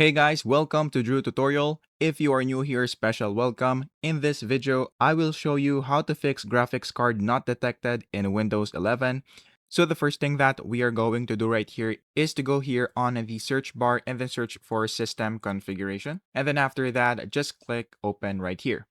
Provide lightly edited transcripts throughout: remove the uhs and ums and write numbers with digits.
Hey guys, welcome to Drew Tutorial. If you are new here, special welcome. In this video, I will show you how to fix graphics card not detected in Windows 11. So the first thing that we are going to do right here is to go here on the search bar and then search for system configuration. And then after that, just click open right here.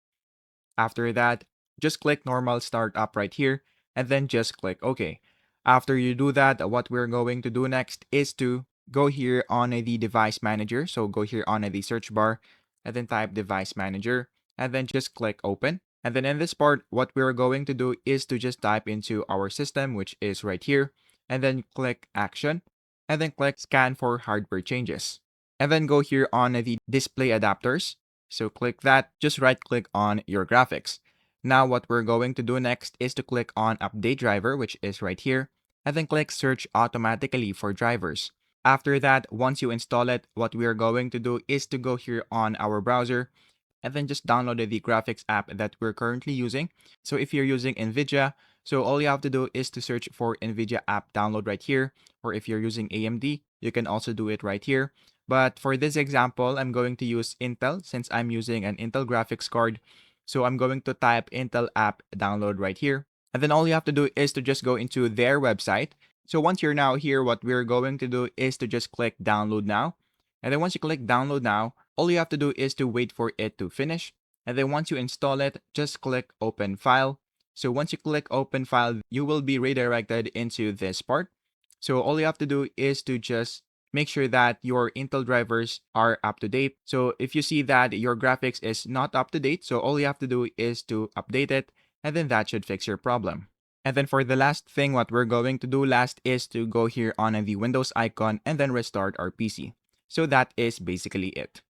After that, just click normal startup right here and then just click OK. After you do that, what we're going to do next is to go here on the device manager. So go here on the search bar and then type device manager and then just click open. And then in this part, what we're going to do is to just type into our system, which is right here, and then click action and then click scan for hardware changes. And then go here on the display adapters. So click that, just right click on your graphics. Now what we're going to do next is to click on update driver, which is right here, and then click search automatically for drivers. After that, once you install it, what we are going to do is to go here on our browser and then just download the graphics app that we're currently using. So if you're using NVIDIA, so all you have to do is to search for NVIDIA app download right here. Or if you're using AMD, you can also do it right here. But for this example, I'm going to use Intel since I'm using an Intel graphics card. So I'm going to type Intel app download right here. And then all you have to do is to just go into their website. So once you're now here, what we're going to do is to just click download now. And then once you click download now, all you have to do is to wait for it to finish. And then once you install it, just click open file. So once you click open file, you will be redirected into this part. So all you have to do is to just make sure that your Intel drivers are up to date. So if you see that your graphics is not up to date, so all you have to do is to update it, and then that should fix your problem. And then for the last thing, what we're going to do last is to go here on the Windows icon and then restart our PC. So that is basically it.